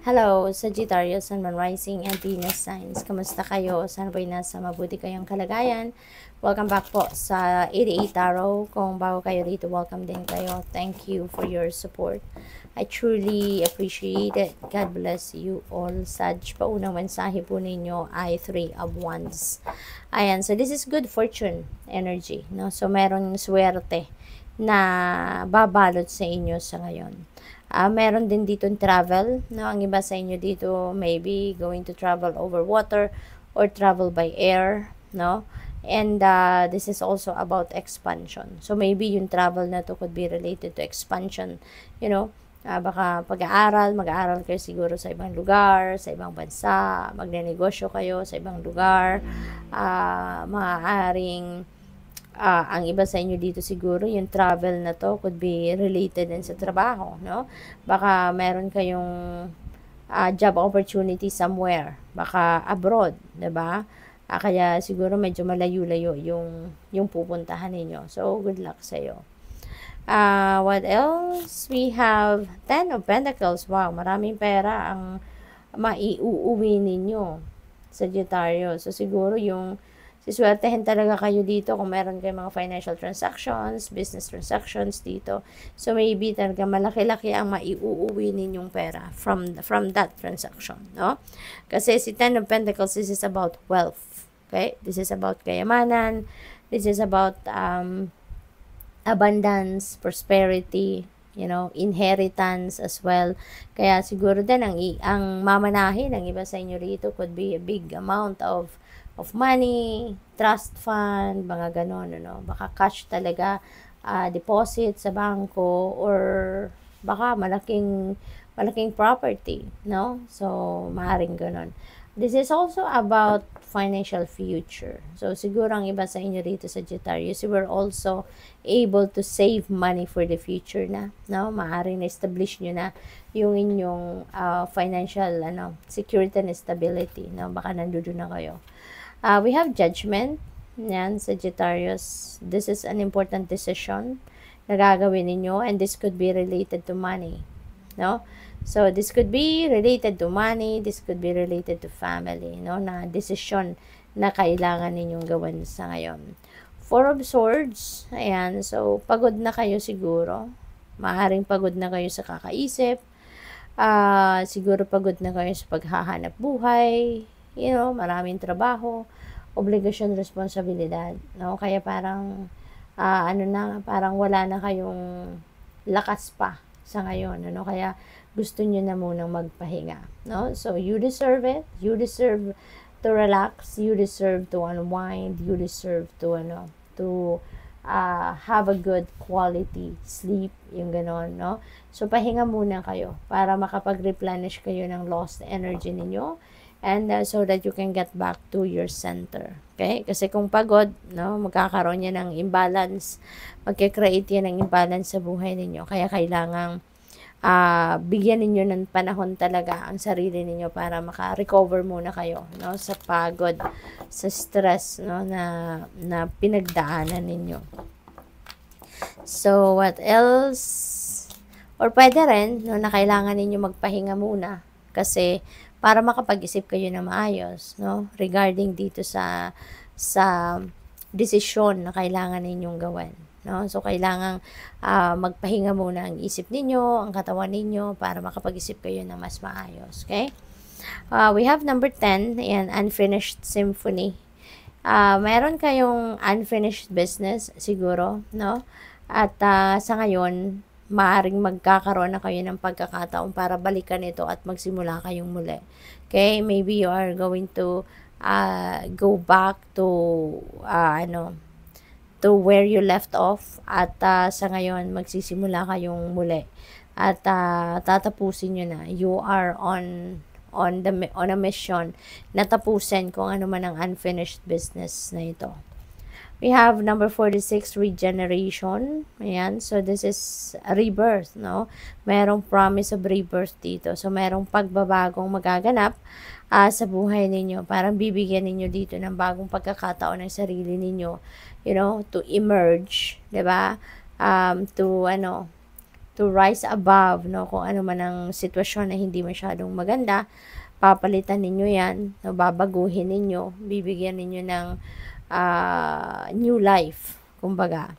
Hello, Sagittarius and Moon Rising and Venus Signs. Kamusta kayo? Sana ba'y nasa mabuti kayong kalagayan? Welcome back po sa 88 Tarot. Kung bago kayo rito, welcome din kayo. Thank you for your support. I truly appreciate it. God bless you all. Sag, paunang mensahe po ninyo ay 3 of Wands. Ayan, so this is good fortune energy. No? So meron swerte na babalot sa inyo sa ngayon. Meron din dito travel, no? Ang iba sa inyo dito maybe going to travel over water or travel by air, no? And this is also about expansion. So maybe yung travel na to could be related to expansion, you know? Baka mag-aaral kayo siguro sa ibang lugar, sa ibang bansa, magnenegosyo kayo sa ibang lugar, maaaring ang iba sa inyo dito siguro, yung travel na to could be related din sa trabaho, no? Baka meron kayong job opportunity somewhere, baka abroad, 'di ba? Kaya siguro medyo malayo-layo yung pupuntahan ninyo. So, good luck sa iyo. What else? We have 10 of Pentacles. Wow, maraming pera ang maiuuwi ninyo, Sagittarius. So, siguro yung siswertehin talaga kayo dito kung meron kayong mga financial transactions, business transactions dito. So, maybe talaga malaki-laki ang maiuuwi ninyong pera from that transaction, no? Kasi si Ten of Pentacles, this is about wealth, okay? This is about kayamanan. This is about abundance, prosperity, you know, inheritance as well. Kaya siguro din ang mamanahin ng iba sa inyo rito could be a big amount of money, trust fund, mga ganon, ano. Baka cash talaga, deposit sa bangko, or baka malaking property, no? So, maaaring ganon. This is also about financial future. So, siguro ang iba sa inyo rito sa Sagittarius, you were also able to save money for the future na, no? Maaaring na-establish nyo na yung inyong financial security and stability, no? Baka nandoon na kayo. We have Judgment. Yan, Sagittarius. This is an important decision na gagawin ninyo, and this could be related to money, no? So, this could be related to money, this could be related to family, no? Na decision na kailangan ninyong gawin sa ngayon. Four of Swords. Ayan, so, pagod na kayo siguro. Maaaring pagod na kayo sa kakaisip. Siguro pagod na kayo sa paghahanap buhay. You know, maraming trabaho, obligasyon, responsibilidad, no? Kaya parang parang wala na kayong lakas pa sa ngayon, ano? Kaya gusto niyo na munang magpahinga, no? So you deserve it. You deserve to relax, you deserve to unwind, you deserve to have a good quality sleep, yung ganon, no? So pahinga muna kayo para makapag-replenish kayo ng lost energy ninyo. And so that you can get back to your center. Okay? Kasi kung pagod, no, magkakaroon yan ng imbalance. Magkikreate yan ng imbalance sa buhay ninyo. Kaya kailangang bigyan ninyo ng panahon talaga ang sarili ninyo para maka-recover muna kayo, no, sa pagod, sa stress, no, na pinagdaanan ninyo. So, what else? Or pwede rin, no, na kailangan ninyo magpahinga muna. Kasi para makapag-isip kayo na maayos, no? Regarding dito sa desisyon na kailangan ninyong gawin, no? So, kailangang magpahinga muna ang isip ninyo, ang katawan ninyo, para makapag-isip kayo na mas maayos, okay? We have number 10, ayan, unfinished symphony. Meron kayong unfinished business, siguro, no? At sa ngayon, maaaring magkakaroon na kayo ng pagkakataon para balikan ito at magsimula kayong muli. Okay? Maybe you are going to go back to to where you left off, at sa ngayon magsisimula kayong muli at tatapusin nyo na. You are on a mission na tapusin kung ano man ang unfinished business na ito. We have number 46, regeneration. Ayan. So, this is a rebirth, no? Merong promise of rebirth dito. So, merong pagbabagong magaganap sa buhay ninyo. Parang bibigyan ninyo dito ng bagong pagkakataon ng sarili ninyo, you know, to emerge, diba? rise above, no, kung ano man ang sitwasyon na hindi masyadong maganda, papalitan ninyo yan, no, babaguhin ninyo, bibigyan ninyo ng new life, kumbaga.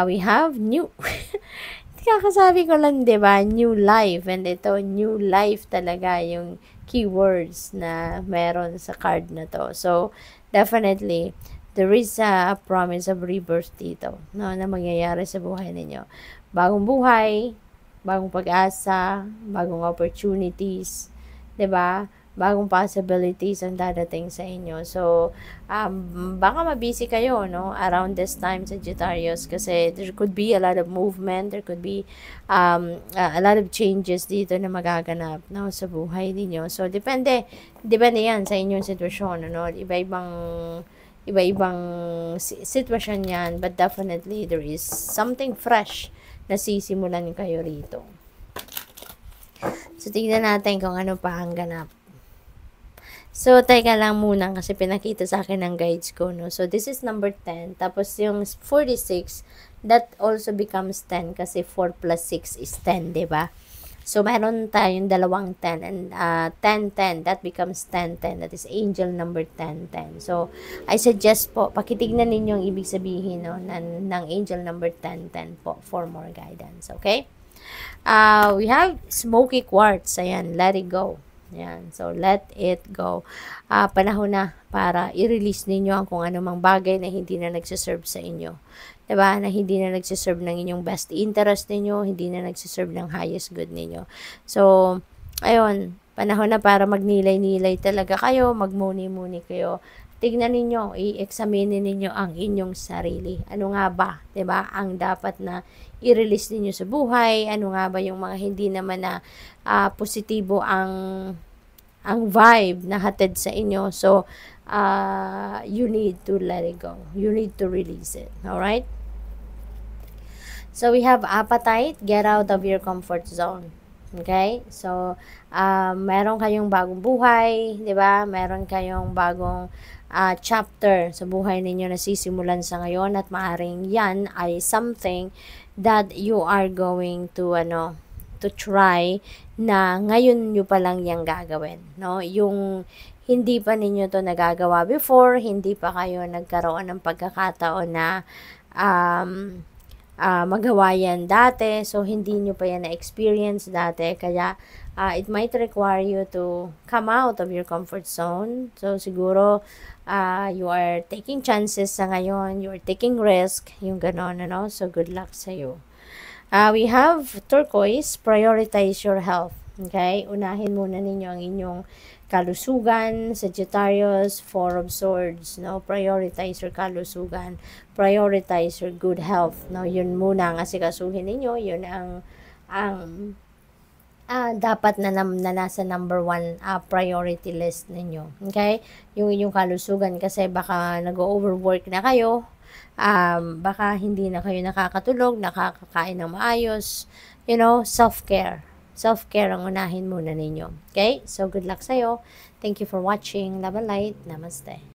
We have new, kakasabi ko lang, diba, new life, and ito, new life talaga yung keywords na meron sa card na to. So, definitely, there is a promise of rebirth dito, no, na mangyayari sa buhay ninyo. Bagong buhay, bagong pag-asa, bagong opportunities, 'di ba? Bagong possibilities ang dadating sa inyo. So, baka mabisi kayo, no, around this time, Sagittarius, kasi there could be a lot of movement, there could be a lot of changes dito na magaganap, no, sa buhay ninyo. So, depende yan sa inyong sitwasyon, no, iba-ibang sitwasyon yan, but definitely there is something fresh na sisimulan kayo rito. So, tignan natin kung ano pa ang ganap. So, teka lang muna kasi pinakita sa akin ng guides ko, no. So, this is number 10. Tapos, yung 46, that also becomes 10 kasi 4 plus 6 is 10, diba? So, meron tayong dalawang 10 and 10-10. That becomes 10-10. That is angel number 10-10. So, I suggest po, pakitignan ninyo ang ibig sabihin, no, ng angel number 10-10 po for more guidance. Okay? We have smoky quartz. Ayan, let it go. Ayan, so let it go. Panahon na para i-release ninyo ang kung anumang bagay na hindi na nagsiserve sa inyo. Diba? Na hindi na nagsiserve ng inyong best interest ninyo, hindi na nagsiserve ng highest good ninyo. So, ayun, panahon na para magnilay-nilay talaga kayo, magmuni-muni kayo. Tignan ninyo, i-examine ninyo ang inyong sarili. Ano nga ba, 'di ba? Ang dapat na i-release ninyo sa buhay, ano nga ba yung mga hindi naman na positibo ang vibe na hatid sa inyo. So, you need to let it go. You need to release it. All right? So, we have appetite, get out of your comfort zone. Okay? So, meron kayong bagong buhay, 'di ba? Meron kayong bagong chapter sa buhay ninyo na sisimulan sa ngayon, at maaring yan ay something that you are going to try na ngayon nyo pa lang yang gagawin, no? Yung hindi pa ninyo to nagagawa before, hindi pa kayo nagkaroon ng pagkakataon na magawa yan dati, so hindi nyo pa yan na-experience dati, kaya it might require you to come out of your comfort zone. So siguro you are taking chances sa ngayon, you are taking risk, yung ganon, ano? So good luck sa you. We have turquoise, prioritize your health. Okay? Unahin muna ninyo ang inyong kalusugan, Sagittarius, Four of Swords, no? Prioritize your kalusugan, prioritize your good health, no? Yun muna ang asikasuhin ninyo, yun ang dapat na nasa number 1 priority list ninyo. Okay? Yung inyong kalusugan, kasi baka nag-overwork na kayo, baka hindi na kayo nakakatulog, nakakakain ng maayos, self-care. Self-care ang unahin muna ninyo. Okay? So, good luck sa'yo. Thank you for watching. Love and light. Namaste.